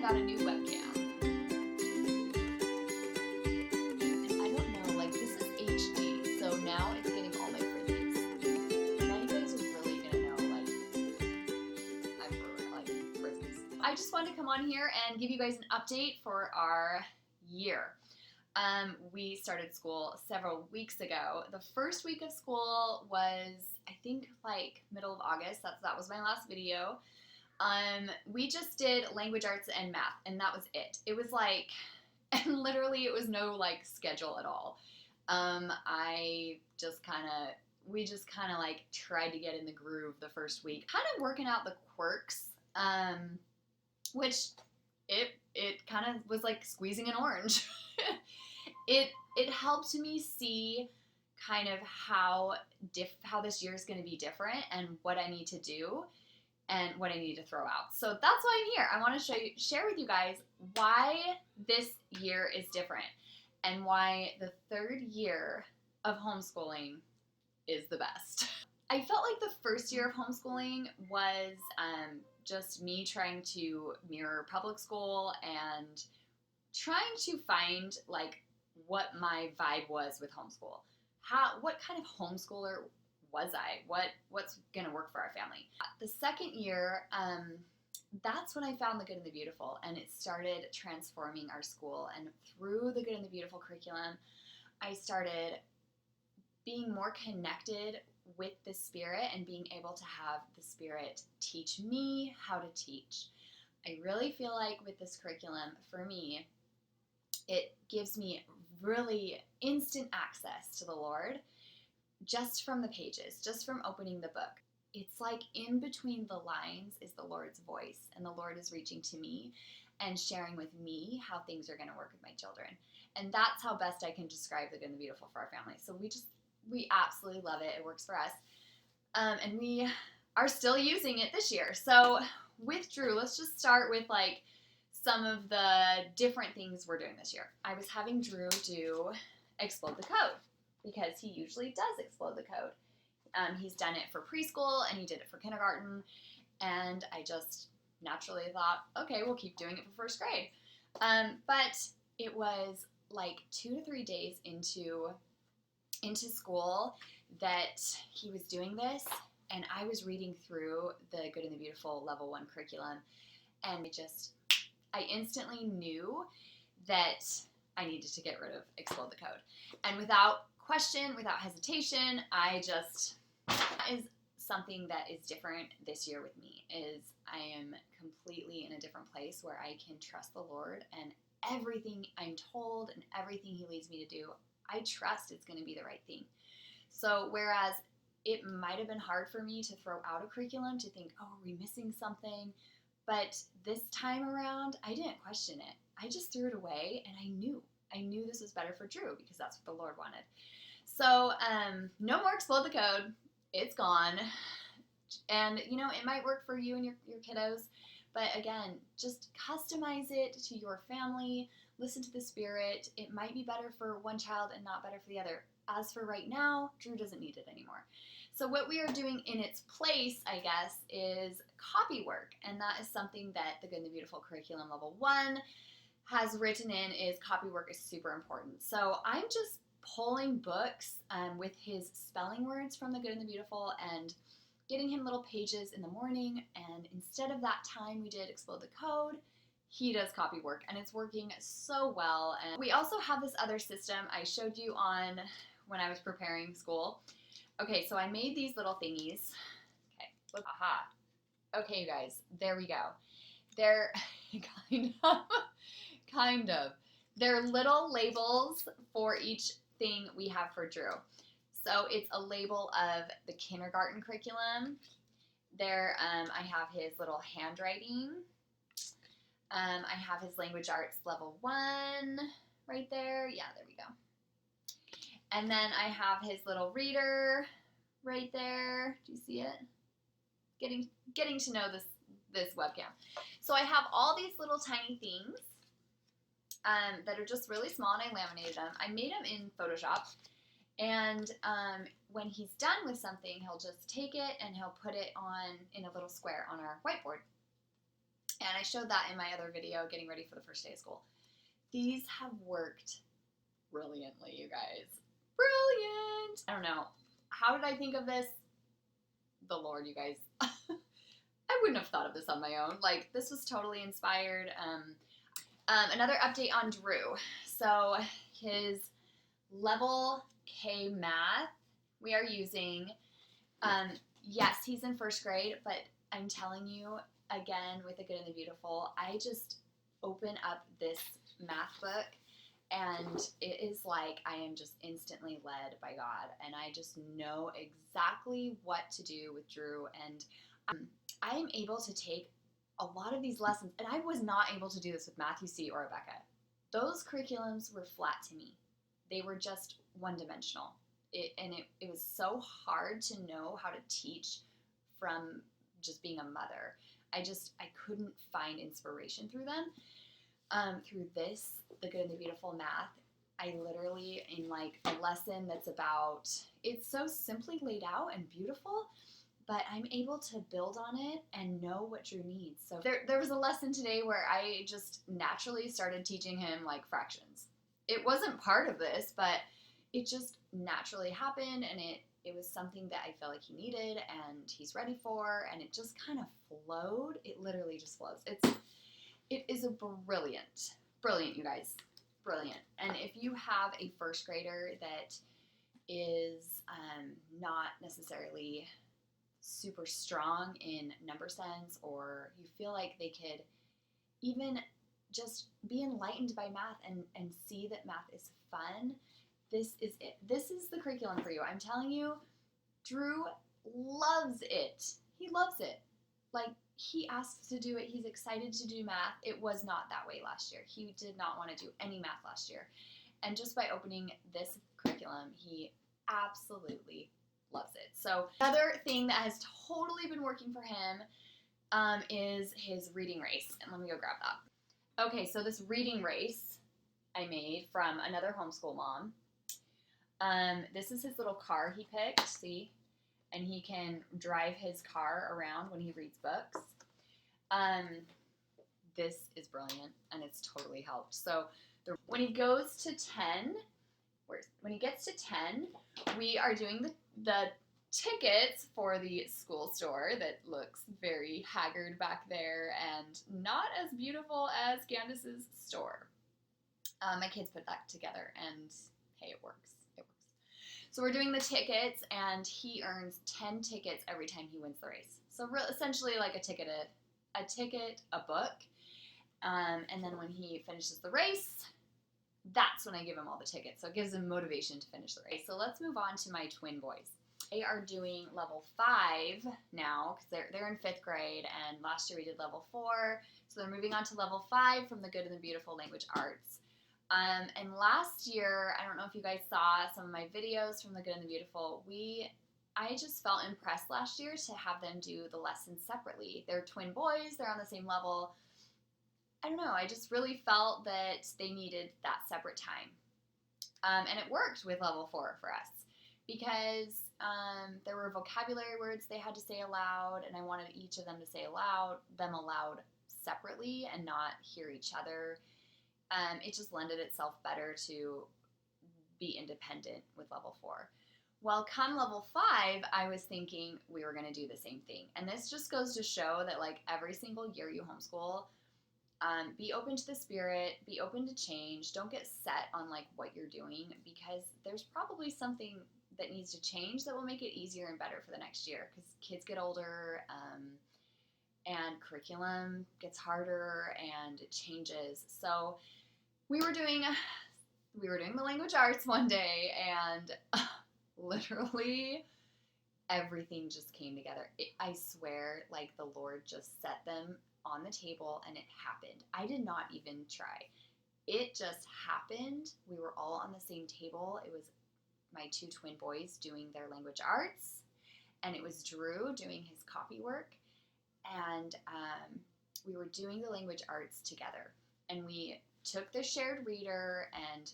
got a new webcam. I don't know, like this is HD, so now it's getting all my frizzies. Now you guys are really gonna know, like, I'm like frizzies. I just wanted to come on here and give you guys an update for our year. We started school several weeks ago. The first week of school was, I think, like middle of August. That was my last video. We just did language arts and math, and that was it. It was like, and literally it was no like schedule at all. We just kind of like tried to get in the groove the first week, kind of working out the quirks, which it kind of was like squeezing an orange. It helped me see kind of how this year is going to be different and what I need to do and what I need to throw out. So that's why I'm here. I want to share with you guys why this year is different and why the third year of homeschooling is the best. I felt like the first year of homeschooling was just me trying to mirror public school and trying to find like what my vibe was with homeschool. What kind of homeschooler was I? What's gonna work for our family? The second year, that's when I found the good and the beautiful, and it started transforming our school. And through the good and the beautiful curriculum, I started being more connected with the Spirit and being able to have the Spirit teach me how to teach. I really feel like with this curriculum, for me, it gives me really instant access to the Lord just from the pages, just from opening the book. It's like in between the lines is the Lord's voice, and the Lord is reaching to me and sharing with me how things are going to work with my children. And that's how best I can describe the good and the beautiful for our family. So we absolutely love it. It works for us. And we are still using it this year. So with Drew, let's just start with like some of the different things we're doing this year. I was having Drew do Explode the Code because he usually does Explode the Code. He's done it for preschool and he did it for kindergarten, and I just naturally thought, okay, we'll keep doing it for first grade. But it was like 2 to 3 days into school that he was doing this, and I was reading through the Good and the Beautiful Level 1 curriculum, and I instantly knew that I needed to get rid of Explode the Code. And without question, without hesitation, that is something that is different this year with me, is I am completely in a different place where I can trust the Lord, and everything I'm told and everything He leads me to do, I trust it's going to be the right thing. So whereas it might have been hard for me to throw out a curriculum, to think, oh, are we missing something? But this time around, I didn't question it. I just threw it away, and I knew this was better for Drew because that's what the Lord wanted. So no more Explode the Code. It's gone. And, you know, it might work for you and your kiddos. But again, just customize it to your family. Listen to the Spirit. It might be better for one child and not better for the other. As for right now, Drew doesn't need it anymore. So what we are doing in its place, I guess, is copy work. And that is something that the Good and the Beautiful Curriculum Level 1 has written in, is copy work is super important. So I'm just pulling books with his spelling words from the Good and the Beautiful and getting him little pages in the morning. And instead of that time we did Explode the Code, he does copy work, and it's working so well. And we also have this other system I showed you on when I was preparing school. Okay, so I made these little thingies. Okay, look, aha. Okay, you guys, there we go. They're kind of. They're little labels for each thing we have for Drew. So it's a label of the kindergarten curriculum. There, I have his little handwriting. I have his language arts level 1 right there. Yeah, there we go. And then I have his little reader right there. Do you see it? Getting to know this webcam. So I have all these little tiny things that are just really small, and I laminated them. I made them in Photoshop. And when he's done with something, he'll just take it and he'll put it on in a little square on our whiteboard. And I showed that in my other video, getting ready for the first day of school. These have worked brilliantly, you guys. Brilliant! I don't know. How did I think of this? The Lord, you guys. I wouldn't have thought of this on my own. Like, this was totally inspired. Another update on Drew. So his level K math we are using. Yes, he's in first grade, but I'm telling you, again, with the good and the beautiful, I just open up this math book and it is like I am just instantly led by God, and I just know exactly what to do with Drew, and I am able to take a lot of these lessons, and I was not able to do this with Matthew C. or Rebecca. Those curriculums were flat to me. They were just one-dimensional. It was so hard to know how to teach from just being a mother. I couldn't find inspiration through them. Through this, the good and the beautiful math, I literally, in like a lesson that's about, it's so simply laid out and beautiful, but I'm able to build on it and know what Drew needs. So there was a lesson today where I just naturally started teaching him like fractions. It wasn't part of this, but it just naturally happened, and it was something that I felt like he needed and he's ready for, and it just kind of flowed. It literally just flows. It is a brilliant, you guys, brilliant. And if you have a first grader that is not necessarily super strong in number sense, or you feel like they could even just be enlightened by math and see that math is fun, this is it. This is the curriculum for you. I'm telling you, Drew loves it. He loves it. Like, he asks to do it. He's excited to do math. It was not that way last year. He did not want to do any math last year. And just by opening this curriculum, he absolutely loves it. So another thing that has totally been working for him is his reading race. And let me go grab that. Okay, so this reading race I made from another homeschool mom. This is his little car he picked, see? And he can drive his car around when he reads books. This is brilliant, and it's totally helped. So when he goes to 10, when he gets to 10, we are doing the tickets for the school store that looks very haggard back there and not as beautiful as Candace's store. My kids put that together, and hey, it works. So we're doing the tickets, and he earns 10 tickets every time he wins the race. So essentially like a ticket, a book. And then when he finishes the race, that's when I give him all the tickets. So it gives him motivation to finish the race. So let's move on to my twin boys. They are doing level 5 now because they're in 5th grade, and last year we did level 4. So they're moving on to level 5 from the good and the beautiful language arts. And last year, I don't know if you guys saw some of my videos from the good and the beautiful, I just felt impressed last year to have them do the lessons separately. They're twin boys, they're on the same level. I don't know, I just really felt that they needed that separate time. And it worked with level 4 for us because there were vocabulary words they had to say aloud, and I wanted each of them to say them aloud separately and not hear each other. It just lended itself better to be independent with level 4. Well, come level 5, I was thinking we were going to do the same thing. And this just goes to show that, like, every single year you homeschool, be open to the spirit, be open to change. Don't get set on, like, what you're doing, because there's probably something that needs to change that will make it easier and better for the next year, because kids get older, and curriculum gets harder and it changes. So we were doing the language arts one day, and literally everything just came together. I swear, like, the Lord just set them on the table and it happened. I did not even try. It just happened. We were all on the same table. It was my 2 twin boys doing their language arts, and it was Drew doing his copy work, and we were doing the language arts together. And we took the shared reader, and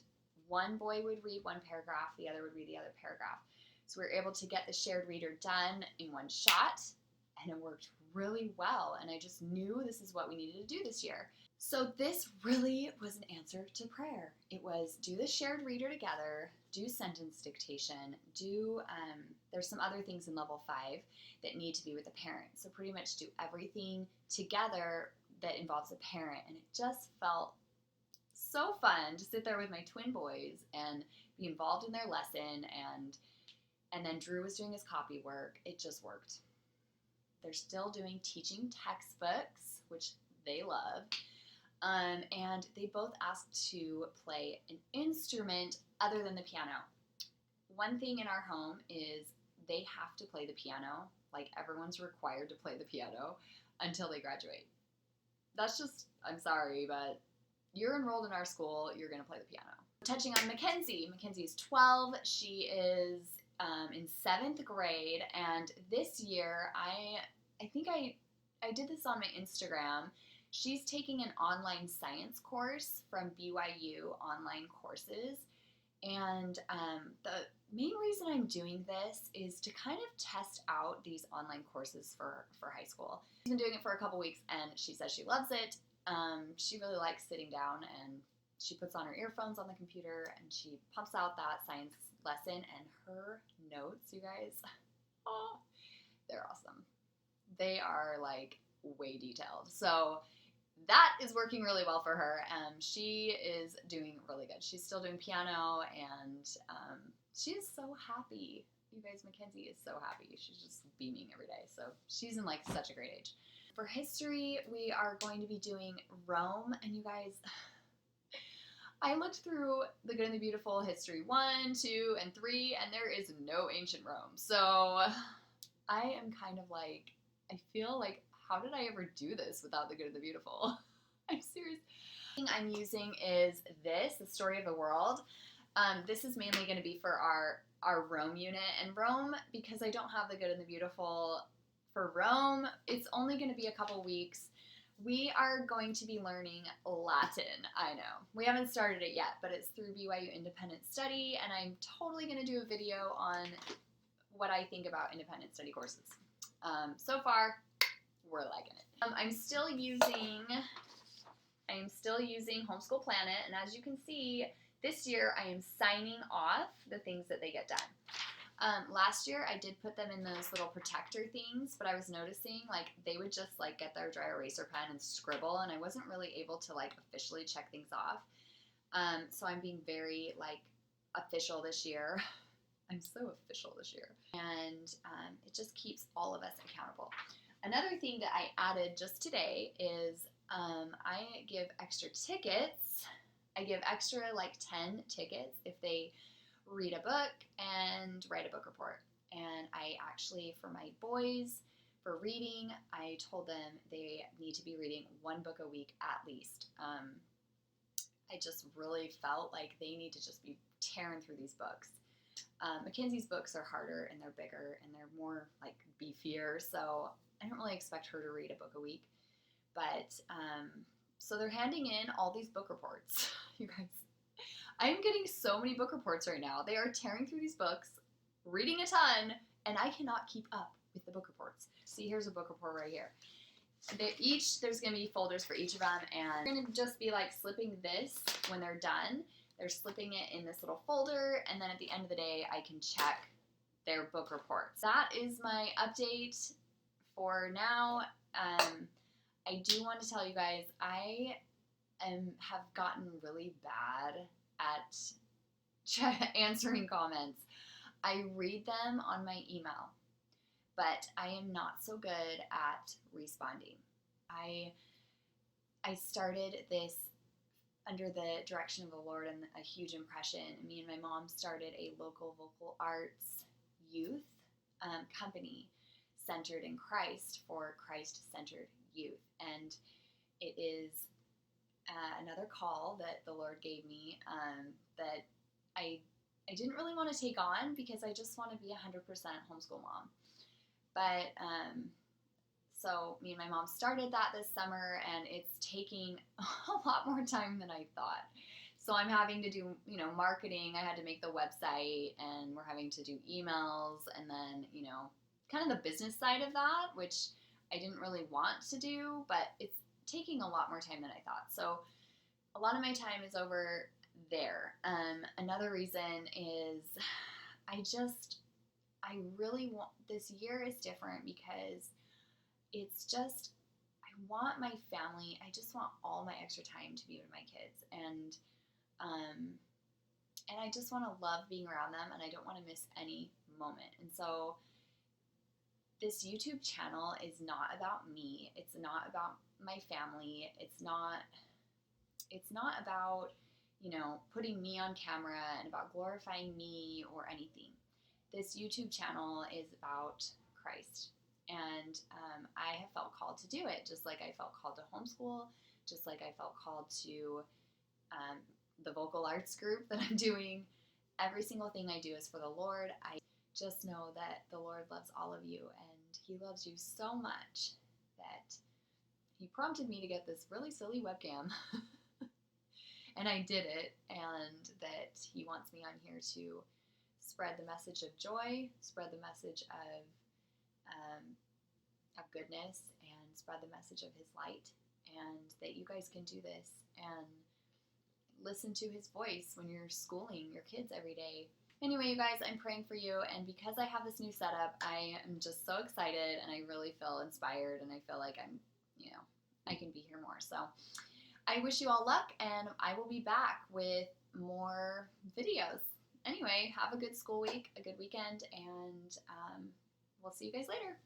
one boy would read one paragraph, the other would read the other paragraph. So we were able to get the shared reader done in one shot, and it worked really well, and I just knew this is what we needed to do this year. So this really was an answer to prayer. It was do the shared reader together, do sentence dictation, there's some other things in level 5 that need to be with a parent. So pretty much do everything together that involves a parent. And it just felt so fun to sit there with my twin boys and be involved in their lesson, and then Drew was doing his copy work. It just worked. They're still doing teaching textbooks, which they love. And they both asked to play an instrument other than the piano. One thing in our home is they have to play the piano. Like, everyone's required to play the piano until they graduate. That's just, I'm sorry, but you're enrolled in our school, you're going to play the piano. Touching on Mackenzie. Mackenzie's 12. She is in 7th grade, and this year, I think I did this on my Instagram. She's taking an online science course from BYU Online Courses, and the main reason I'm doing this is to kind of test out these online courses for high school. She's been doing it for a couple weeks, and she says she loves it. She really likes sitting down, and she puts on her earphones on the computer, and she pumps out that science lesson, and her notes, you guys, oh, they're awesome. They are, like, way detailed. So that is working really well for her. She is doing really good. She's still doing piano, and she is so happy. You guys, Mackenzie is so happy. She's just beaming every day. So she's in, like, such a great age. For history, we are going to be doing Rome, and you guys, I looked through The Good and the Beautiful History 1, 2, and 3, and there is no ancient Rome. So I am kind of like, I feel like, how did I ever do this without The Good and the Beautiful? I'm serious. The thing I'm using is this, The Story of the World. This is mainly going to be for our Rome unit. And Rome, because I don't have The Good and the Beautiful for Rome, it's only going to be a couple weeks. We are going to be learning Latin. I know. We haven't started it yet, but it's through BYU Independent Study, and I'm totally going to do a video on what I think about independent study courses. So far, we're liking it. I'm still using Homeschool Planet, and as you can see, this year I am signing off the things that they get done. Last year I did put them in those little protector things, but I was noticing, like, they would just, like, get their dry eraser pen and scribble, and I wasn't really able to, like, officially check things off. So I'm being very, like, official this year. I'm so official this year. And it just keeps all of us accountable. Another thing that I added just today is I give extra tickets. I give extra, like, 10 tickets if they read a book and write a book report. And I actually, for my boys, for reading, I told them they need to be reading 1 book a week at least. I just really felt like they need to just be tearing through these books. Mackenzie's books are harder, and they're bigger, and they're more, like, beefier, so I don't really expect her to read a book a week. But, so they're handing in all these book reports, you guys. I'm getting so many book reports right now. They are tearing through these books, reading a ton, and I cannot keep up with the book reports. See, here's a book report right here. There's going to be folders for each of them, and they're going to just be, like, slipping this when they're done. They're slipping it in this little folder, and then at the end of the day, I can check their book reports. That is my update for now. I do want to tell you guys, I have gotten really bad at answering comments. I read them on my email, but I am not so good at responding. I started this under the direction of the Lord and a huge impression. Me and my mom started a local vocal arts youth company centered in Christ for Christ-centered youth. And it is another call that the Lord gave me that I didn't really want to take on because I just want to be 100% homeschool mom. But so me and my mom started that this summer, and it's taking a lot more time than I thought. So I'm having to do, marketing. I had to make the website, and we're having to do emails, and then, kind of the business side of that, which I didn't really want to do, but it's taking a lot more time than I thought. So a lot of my time is over there. Another reason is I really want, this year is different because it's just, I want my family, I just want all my extra time to be with my kids. Um, and I just want to love being around them, and I don't want to miss any moment. And so this YouTube channel is not about me. It's not about my family. It's not about, you know, putting me on camera and about glorifying me or anything. This YouTube channel is about Christ. And I have felt called to do it, just like I felt called to homeschool, just like I felt called to the vocal arts group that I'm doing. Every single thing I do is for the Lord. I just know that the Lord loves all of you, and He loves you so much that He prompted me to get this really silly webcam. And I did it, and that He wants me on here to spread the message of joy, spread the message of goodness, and spread the message of His light, and that you guys can do this and listen to His voice when you're schooling your kids every day. Anyway, you guys, I'm praying for you, and because I have this new setup, I am just so excited, and I really feel inspired, and I feel like I'm, you know, I can be here more. So I wish you all luck, and I will be back with more videos. Anyway, have a good school week, a good weekend, and we'll see you guys later.